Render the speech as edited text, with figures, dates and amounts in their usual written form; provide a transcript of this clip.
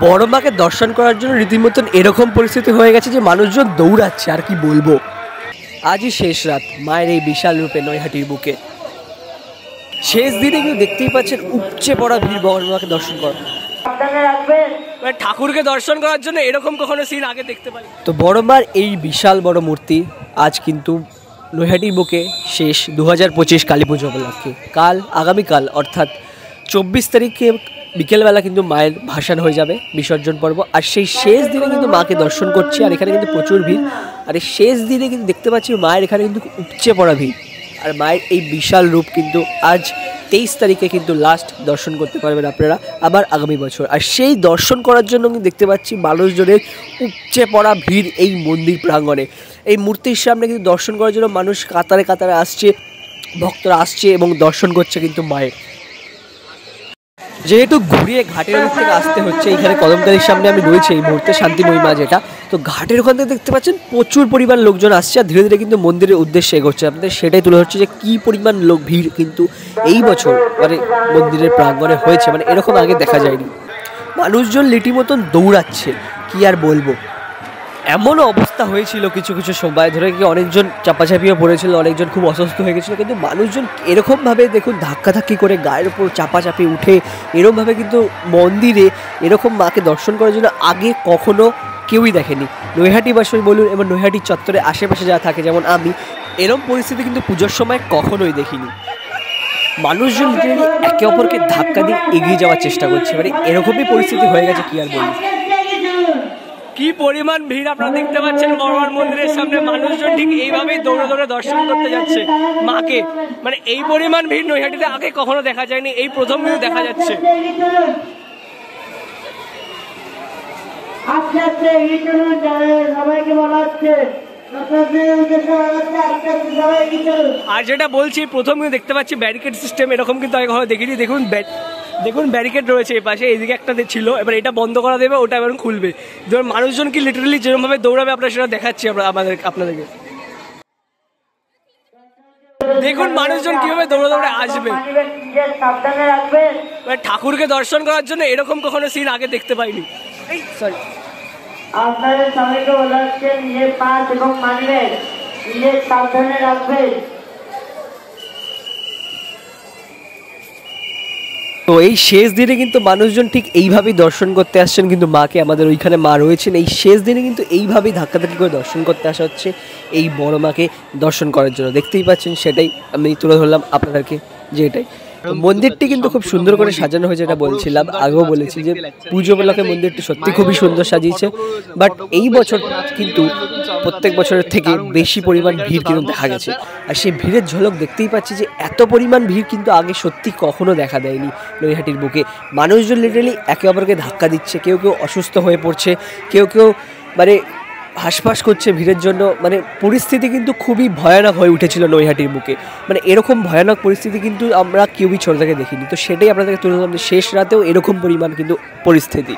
বড় মাকে দর্শন করার জন্য রীতিমতন এরকম পরিস্থিতি হয়ে গেছে যে মানুষজন দৌড়াচ্ছে, আর কি বলবো। আজই শেষ রাত মায়ের এই বিশাল রূপে নৈহাটির বুকে। শেষ দিনে কিন্তু দেখতেই পাচ্ছেন উপচে পড়া ভিড় বড় মাকে দর্শন করা। ঠাকুরকে দর্শন করার জন্য এরকম কখনো সিন আগে দেখতে পাই। তো বড় মার এই বিশাল বড় মূর্তি আজ কিন্তু নৈহাটির বুকে শেষ 2025 কালী পুজো উপলক্ষে। আগামীকাল অর্থাৎ 24 তারিখে বিকেলবেলা কিন্তু মায়ের ভাসান হয়ে যাবে, বিসর্জন পর্ব। আর সেই শেষ দিনে কিন্তু মাকে দর্শন করছি, আর এখানে কিন্তু প্রচুর ভিড়। আর এই শেষ দিনে কিন্তু দেখতে পাচ্ছি মায়ের এখানে কিন্তু উপচে পড়া ভিড়। আর মায়ের এই বিশাল রূপ কিন্তু আজ 23 তারিখে কিন্তু লাস্ট দর্শন করতে পারবেন আপনারা আবার আগামী বছর। আর সেই দর্শন করার জন্য কিন্তু দেখতে পাচ্ছি মানুষজনের উপচে পড়া ভিড় এই মন্দির প্রাঙ্গণে। এই মূর্তির সামনে কিন্তু দর্শন করার জন্য মানুষ কাতারে কাতারে আসছে, ভক্তরা আসছে এবং দর্শন করছে কিন্তু মায়ের। যেহেতু ঘুরিয়ে ঘাটের দিক থেকে আসতে হচ্ছে, এইখানে কদমতলির সামনে আমি রয়েছি এই মুহূর্তে, শান্তি মহিমা যেটা, তো ঘাটের ওখান থেকে দেখতে পাচ্ছেন প্রচুর পরিমাণ লোকজন আসছে আর ধীরে ধীরে কিন্তু মন্দিরের উদ্দেশ্যে এগোচ্ছে। আপনাদের সেটাই তুলে ধরছে যে কী পরিমাণ লোক ভিড় কিন্তু এই বছর মানে মন্দিরের প্রাঙ্গণে হয়েছে, মানে এরকম আগে দেখা যায়নি। মানুষজন রীতিমতন দৌড়াচ্ছে, কি আর বলবো। এমনও অবস্থা হয়েছিল কিছু কিছু সময় ধরে কি অনেকজন চাপাচাপিও পড়েছিল, অনেকজন খুব অসুস্থ হয়ে গেছিলো, কিন্তু মানুষজন এরকমভাবে দেখুন ধাক্কাধাক্কি করে গায়ের ওপর চাপাচাপি উঠে এরকমভাবে কিন্তু মন্দিরে এরকম মাকে দর্শন করার জন্য আগে কখনো কেউই দেখেনি। নৈহাটিবাসী বলুন এবং নৈহাটি চত্বরে আশেপাশে যা থাকে যেমন আমি, এরকম পরিস্থিতি কিন্তু পুজোর সময় কখনোই দেখিনি। মানুষজন লিটারালি একে অপরকে ধাক্কা দিয়ে এগিয়ে যাওয়ার চেষ্টা করছে, মানে এরকমই পরিস্থিতি হয়ে গেছে, কি আর বলবো। কি পরিমাণ ভিড় আপনারা দেখতে পাচ্ছেন বড়মার মন্দিরের সামনে। মানুষজন ঠিক এইভাবেই দৌড়ে দৌড়ে দর্শন করতে যাচ্ছে মাকে, মানে এই পরিমাণ ভিড় নৈহাটিতে আগে কখনো দেখা যায়নি, এই প্রথম কিন্তু দেখা যাচ্ছে। আর যেটা বলছি প্রথম কিন্তু দেখতে পাচ্ছি ব্যারিকেড সিস্টেম, এরকম কিন্তু আগে কখনো দেখিনি। দেখুন ব্যারিকেড রয়েছে এই পাশে, এইদিকে একটা ছিল, এবার এটা বন্ধ করা দেবে, ওটা এবার খুলবে। যেমন মানুষজন কি লিটারালি যেরকমভাবে দৌড়াবে আপনারা সেটা দেখাচ্ছি আপনাদেরকে। দেখুন মানুষজন কিভাবে দৌড়ে দৌড়ে আসবে, ঠাকুরকে দর্শন করার জন্য এরকম কখনো সিন আগে দেখতে পাইনি। সরি, আপনাদের সবাইকে বলা হচ্ছে নিজের পাস এবং মানিব্যাগ নিজের সাবধানে রাখবেন। তো এই শেষ দিনে কিন্তু মানুষজন ঠিক এইভাবেই দর্শন করতে আসছেন কিন্তু মাকে। আমাদের ওইখানে মা রয়েছেন, এই শেষ দিনে কিন্তু এইভাবেই ধাক্কাধাক্কি করে দর্শন করতে আসা হচ্ছে এই বড় মাকে দর্শন করার জন্য। দেখতেই পাচ্ছেন, সেটাই আমি তুলে ধরলাম আপনাদেরকে যে এটাই। মন্দিরটি কিন্তু খুব সুন্দর করে সাজানো হয়েছে, এটা বলছিলাম, আগেও বলেছি যে পুজো উপলক্ষে মন্দিরটি সত্যি খুবই সুন্দর সাজিয়েছে। বাট এই বছর কিন্তু প্রত্যেক বছরের থেকে বেশি পরিমাণ ভিড় কিন্তু দেখা গেছে। আর সেই ভিড়ের ঝলক দেখতেই পাচ্ছি যে এত পরিমাণ ভিড় কিন্তু আগে সত্যি কখনো দেখা দেয়নি নৈহাটির বুকে। মানুষজন লিটারালি একে অপরকে ধাক্কা দিচ্ছে, কেউ কেউ অসুস্থ হয়ে পড়ছে, কেউ কেউ মানে হাঁসফাঁস করছে ভিড়ের জন্য। মানে পরিস্থিতি কিন্তু খুবই ভয়ানক হয়ে উঠেছিল নৈহাটির বুকে, মানে এরকম ভয়ানক পরিস্থিতি কিন্তু আমরা কেউই ছোট থেকে দেখিনি। তো সেটাই আপনাদেরকে তুলে ধরলাম যে শেষ রাতেও এরকম পরিমাণ কিন্তু পরিস্থিতি।